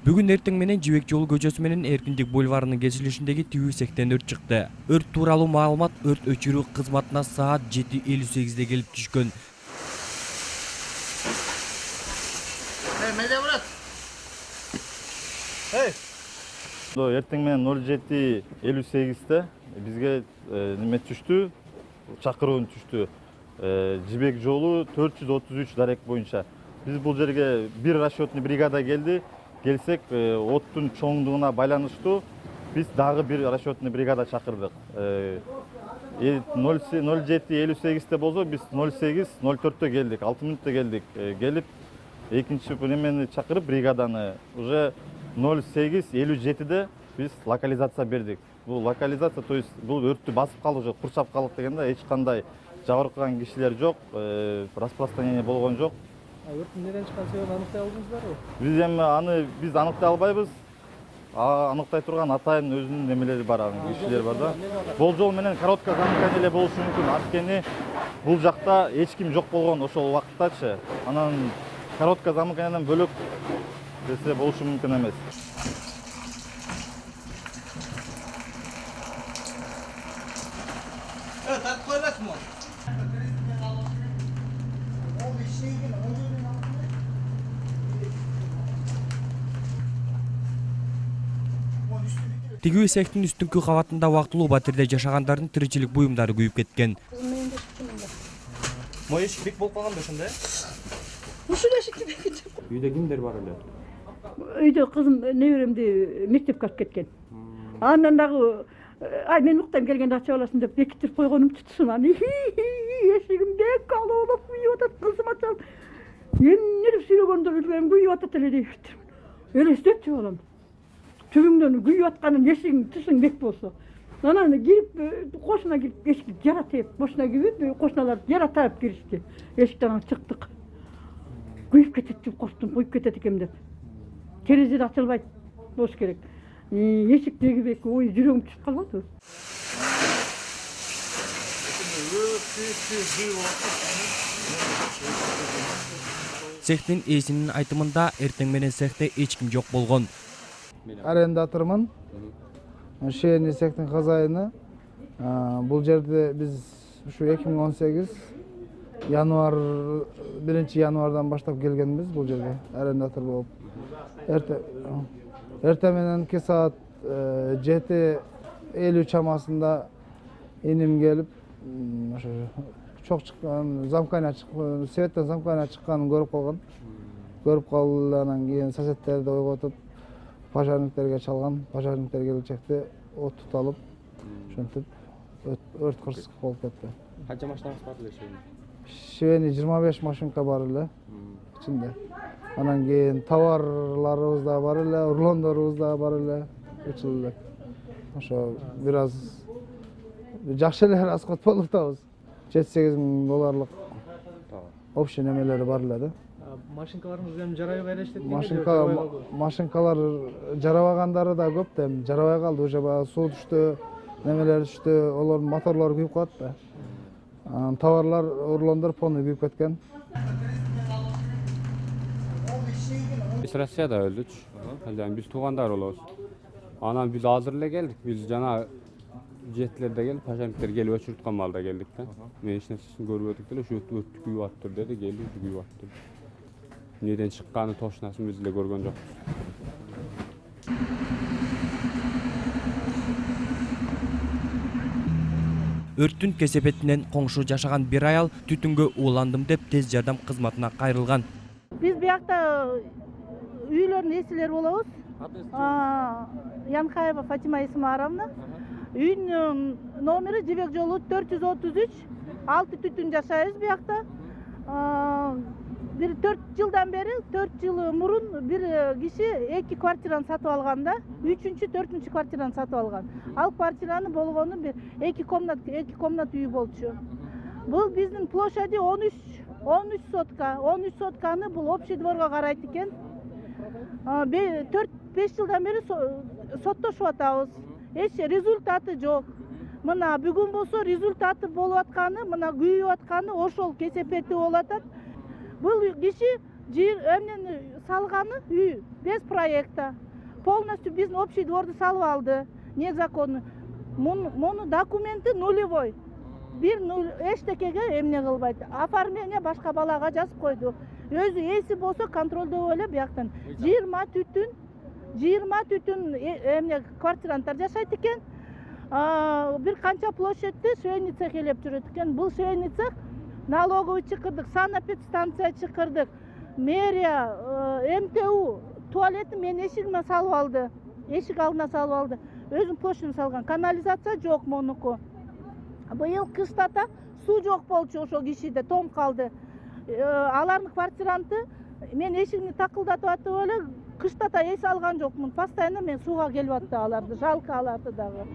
Бүгүн эртең менен Жибек жолу көчөсү менен Эркиндик бульварынын кесилишиндеги тигүү сектен өрт чыкты. Өрт тууралуу маалымат өрт өчүрүү кызматына саат 7:58 келип түшкөн. Эртең менен 07:58-те бизге неме түштү, чакыруу түштү. Жибек жолу 433 дарек боюнча. Биз бул жерге бир расчетный бригада келди. Келсек, оттун чоңдугуна байланыштуу биз дагы бир расчетный бригада чакырдык. 07:58-те болсо биз 08:04-тө келдик, 6 мүнөттө келдик. Келип экинчи немени чакырып бригаданы уже 08:57-де биз локализация бердик. Бул локализация, то есть бул өрттү басып калды, уже курчап калдык дегенде эч кандай жабыркаган кишилер жок, распространение болгон жок. Өрттүн неден чыккан себебин аныктай алдыңыздарбы? Биз эми аны биз аныктай албайбыз. Аныктай турган атайын өзүнүн немелери бар, кишилер бар да. Болжол менен коротко замыкание эле болушу мүмкүн. Анткени бул жакта эч ким жок болгон ошол убакыттачы. Анан коротко замыканиядан бөлөк десе болушу мүмкүн эмес. Тартып койласыңбы? Тигүү сектин үстүнкү кабатында убактылуу батирде жашагандардын тиричилик буюмдары күйүп кеткен. Мой эшик бек болуп калган да ошондо, Ушул эшикти бекитип. Үйдө кимдер бар эле? Үйдө кызым неберемди мектепке алып кеткен. Андан дагы ай мен уктайм келгенде ачып аласың деп бекитип койгонум tutsun аны. Эшигимде калып күйүп атат, кызым ачам. Эмне сүйлөгөндө билбейм, күйүп атат эле деп. Элестетчү балам. Түбүңдөн күйүп атканын эшигиң тусуң бек болсо. Анан кирип кошуна кирип эшикти жара тееп, кошуна кирип кошуналар жара таап киришти. Эшиктен чыктык. Күйүп кетет деп корктум, күйүп кетет экем деп. Терезе ачылбайт болуш керек. Эшик тегибек, ой жүрөгүм түшүп калбадыбы? Цехтин ээсинин айтымында эртең менен цехте эч ким жок болгон. Арендатормун. Ошол цехтин казайыны. Бул жерде биз ушу 2018 январ 1-январдан баштап келгенбиз бул жерге арендатор болуп. Эртең мененки саат 7:50 чамасында иним келип, ошо чок чыккан, замкания чыккан, светтен замкания чыкканын көрүп калган. Көрүп калып, анан кийин соседтерди ойготуп, пожарниктерге чалган. Пожарниктер келчекте от туталып, ошентип өрт кырсык болуп кетти. Канча машинаңыз бар эле Шевени 25 машинка бар эле ичинде. Анан кийин товарларыбыз да бар эле, урлондорубуз да бар эле, учулдук. Ошо бир аз жакшы эле расход болуп атабыз. 7-8 миң долларлык общий немелери бар эле да. Машинкаларыңыз эми жарабай эле иштет. Машинкалар жарабагандары да көп да, эми жарабай калды, уже баягы суу түштү, немелер түштү, олордун моторлору күйүп калат да. Товарлар, урлондор полный күйүп кеткен. Biz Rossiyada öldük. Yani biz tuğandar oluruz. Anam biz hazır ile geldik. Biz cana jetlerde gelip, paşamitler gelip öçürtkan malda geldik de. Men hiç nesini görmedik de, şu örtü güyü attır dedi, geldi güyü attır. Neden çıkkağını toşnasını biz de görgön yok. Өрттүн кесепетинен коңшу жашаган бир аял түтүнгө ууландым деп тез жардам кызматына кайрылган. Biz buyakta üylerin esileri olabız. Yankaeva Fatima Ismarovna. Үйүнүн номери Жибек жолу 433. 6 түтүн жашайбыз бuyakta. Bir 4 жылдан бери, 4 жыл мурун bir киши 2 квартираны сатып алган да. 3-чү, 4-чү квартираны сатып алган. Ал квартираны болгону bir 2 комнат үй болчу. Бул биздин площади 13 сотка. 13 сотканы бул общий дворго карайт экен. 4-5 жылдан бери соттошуп атабыз. Эч результаты жок. Мына бүгүн болсо результаты болуп атканы, мына күйүп атканы ошол кесепети болуп атат. Бул киши жер эмнени салганы үй без проекта. Полностью биздин общий дворду салып алды. Незаконно. Муну документи нулевой. Бир эчтекеге эмне кылбайт. Оформление башка балага жазып койду. Өзү эси болсо контролдоо эле бияктан 20 түтүн эмне квартиранттар жашайт экен. Бир канча площадьти швейный цех элеп жүрөт экен. Бул швейный цех налоговый чакырдык, санэпидстанция чакырдык, мэрия, МТУ туалетти менин эшигиме салып алды. Эшик алдына салып алды. Өзүнүн площадьына салган. Канализация жок монуку. Быйыл кыштата суу жок болчу ошол кишиде, том калды. Алардын квартиранты мен эшигимди такылдатып атып эле кыштата эс алган жокмун. Постоянно мен сууга келип атты аларды, жалко аларды дагы.